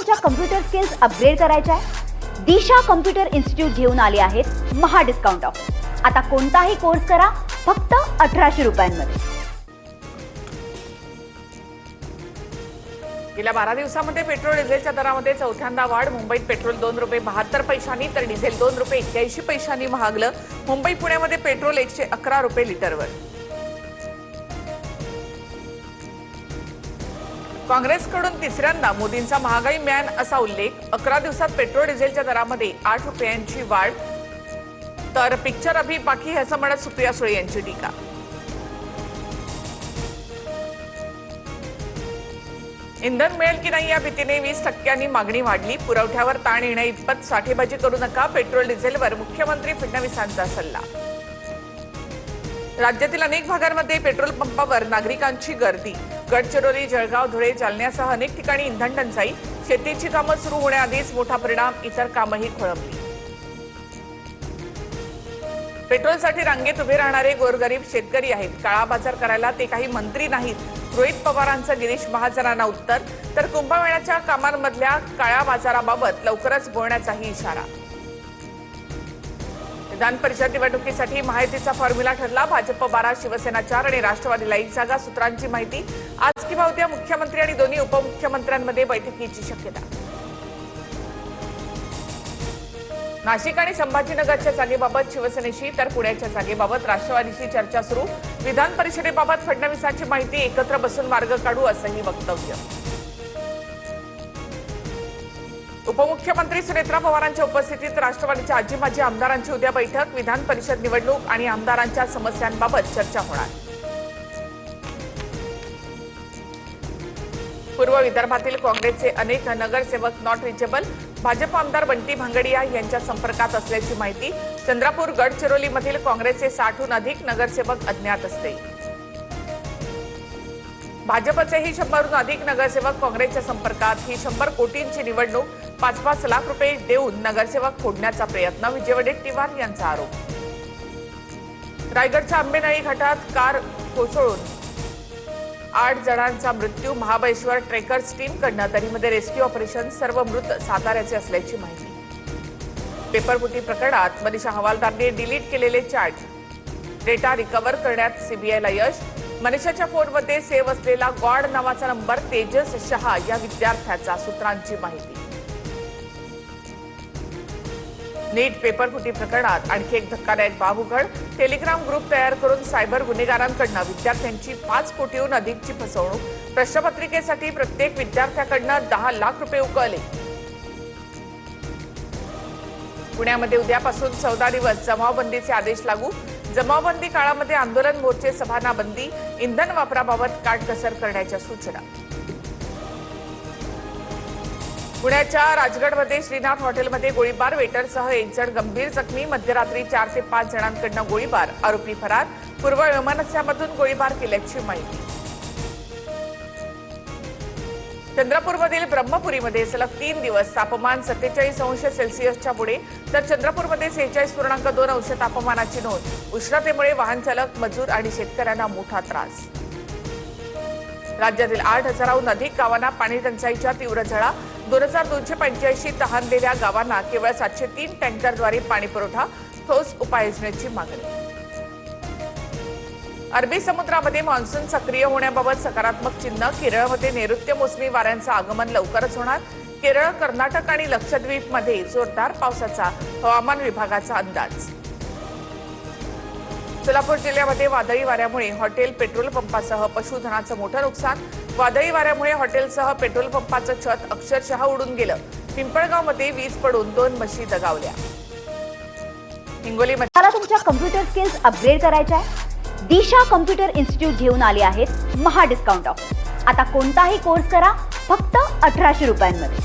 तुमच्या computer skills upgrade करायच्या आहे? दिशा कम्प्युटर इन्स्टिट्यूट घेऊन आले आहेत महा डिस्काउंट ऑफर. आता कोणताही कोर्स करा फक्त 1800 रुपयांमध्ये. गेल्या 12 दिवसांमध्ये पेट्रोल डिझेलच्या दरामध्ये चौथ्यांदा वाढ. मुंबईत पेट्रोल ₹2.72 तर डिझेल ₹2.81 महागलं. मुंबई पुण्यामध्ये पेट्रोल ₹111 लिटरवर. काँग्रेसकडून तिसऱ्यांदा मोदींचा महागाई मॅन असा उल्लेख. 11 दिवसात पेट्रोल डिझेलच्या दरामध्ये 8 रुपयांची वाढ. तर पिक्चर अभी बाकी असं म्हणत सुप्रिया सुळे यांची टीका. इंधन मिळेल की नाही या भीतीने 20% मागणी वाढली. पुरवठ्यावर ताण येण्याइतपत साठेबाजी करू नका, पेट्रोल डिझेलवर मुख्यमंत्री फडणवीसांचा सल्ला. राज्यातील अनेक भागांमध्ये पेट्रोल पंपावर नागरिकांची गर्दी. गडचिरोली, जळगाव, धुळे, जालन्यासह अनेक ठिकाणी इंधन टंचाई. शेतीची कामं सुरू होण्याआधीच मोठा परिणाम, इतर कामंही खोळंबली. पेट्रोलसाठी रांगेत उभे राहणारे गोरगरीब शेतकरी आहेत. काळा बाजार करायला ते काही मंत्री नाहीत. रोहित पवारांचं गिरीश महाजनांना उत्तर. तर कुंभमेळ्याच्या कामांमधल्या काळ्या बाजाराबाबत लवकरच बोलण्याचाही इशारा. विधान परिषद निवडणुकीसाठी महायुतीचा फॉर्म्युला ठरला. भाजप 12, शिवसेना 4 आणि राष्ट्रवादीला 1 जागा. सूत्रांची माहिती. आज किंवा उद्या मुख्यमंत्री आणि दोन्ही उपमुख्यमंत्र्यांमध्ये बैठकीची शक्यता. नाशिक आणि संभाजीनगरच्या जागेबाबत शिवसेनेशी तर पुण्याच्या जागेबाबत राष्ट्रवादीशी चर्चा सुरू. विधान परिषदेबाबत फडणवीसांची माहिती. एकत्र बसून मार्ग काढू असंही वक्तव्य. उपमुख्यमंत्री सुनेत्रा पवारांच्या उपस्थितीत राष्ट्रवादीच्या आजी माजी आमदारांची उद्या बैठक. विधान परिषद निवडणूक आणि आमदारांच्या समस्यांबाबत चर्चा होणार. पूर्व विदर्भातील काँग्रेसचे अनेक नगरसेवक नॉट रिचेबल. भाजप आमदार बंटी भांगडिया यांच्या संपर्कात असल्याची माहिती. चंद्रपूर, गडचिरोलीमधील काँग्रेसचे 60हून अधिक नगरसेवक अज्ञात असते. भाजपचेही 100हून अधिक नगरसेवक काँग्रेसच्या संपर्कात. ही 100 कोटींची निवडणूक. 5-5 लाख रुपये देऊन नगरसेवक फोडण्याचा प्रयत्न. विजय वडेट्टीवार यांचा आरोप. रायगडच्या आंबेनळी घाटात कार कोसळून 8 जणांचा मृत्यू. महाबळेश्वर ट्रेकर्स टीमकडनं दरीमध्ये रेस्क्यू ऑपरेशन. सर्व मृत साताऱ्याचे असल्याची माहिती. पेपरफुटी प्रकरणात मनीषा हवालदारने डिलीट केलेले चॅट डेटा रिकव्हर करण्यात सीबीआयला यश. मनीषाच्या फोनमध्ये सेव्ह असलेला गॉड नावाचा नंबर तेजस शहा या विद्यार्थ्याचा. सूत्रांची माहिती. नीट पेपरफुटी प्रकरणात आणखी एक धक्कादायक बाब उघड. टेलिग्राम ग्रुप तयार करून सायबर गुन्हेगारांकडून विद्यार्थ्यांची 5 कोटीहून अधिकची फसवणूक. प्रश्नपत्रिकेसाठी प्रत्येक विद्यार्थ्याकडून 10 लाख रुपये उकळले. पुण्यामध्ये उद्यापासून 14 दिवस जमावबंदीचे आदेश लागू. जमावबंदी काळामध्ये आंदोलन, मोर्चे, सभांना बंदी. इंधन वापराबाबत काटकसर करण्याच्या सूचना. पुण्याच्या राजगडमध्ये श्रीनाथ हॉटेलमध्ये गोळीबार. वेटरसह 1 जण गंभीर जखमी. मध्यरात्री 4 ते 5 जणांकडून गोळीबार. आरोपी फरार. पूर्व विमानतळामधून गोळीबार केल्याची माहिती. चंद्रपूरमधील ब्रह्मपुरीमध्ये सलग 3 दिवस तापमान 47°C पुढे. तर चंद्रपूरमध्ये 46.2 तापमानाची नोंद. उष्णतेमुळे वाहन चालक, मजूर आणि शेतकऱ्यांना मोठा त्रास. राज्यातील 8,000हून अधिक गावांना पाणी टंचाईच्या तीव्र झळा. 2285 तहानलेल्या गावांना केवळ 703 टँकरद्वारे पाणी पुरवठा. ठोस उपाययोजनेची मागणी. अरबी समुद्रामध्ये मान्सून सक्रिय होण्याबाबत सकारात्मक चिन्ह. केरळमध्ये नैऋत्य मोसमी वाऱ्यांचं आगमन लवकरच होणार. केरळ, कर्नाटक आणि लक्षद्वीपमध्ये जोरदार पावसाचा हवामान विभागाचा अंदाज. सोलापूर जिल्ह्यामध्ये वादळी वाऱ्यामुळे हॉटेल, पेट्रोल पंपासह पशुधनाचं मोठं नुकसान. वादळी वाऱ्यामुळे हॉटेलसह पेट्रोल पंपाचं छत अक्षरशः उडून गेलं. पिंपळगावमध्ये वीज पडून 2 म्हशी दगावल्या. हिंगोलीमध्ये तुमच्या कम्प्युटर स्किल्स अपग्रेड करायच्या आहे? दिशा कम्प्युटर इन्स्टिट्यूट घेऊन आले आहेत महा डिस्काउंट ऑफर. आता कोणताही कोर्स करा फक्त 1800 रुपयांमध्ये.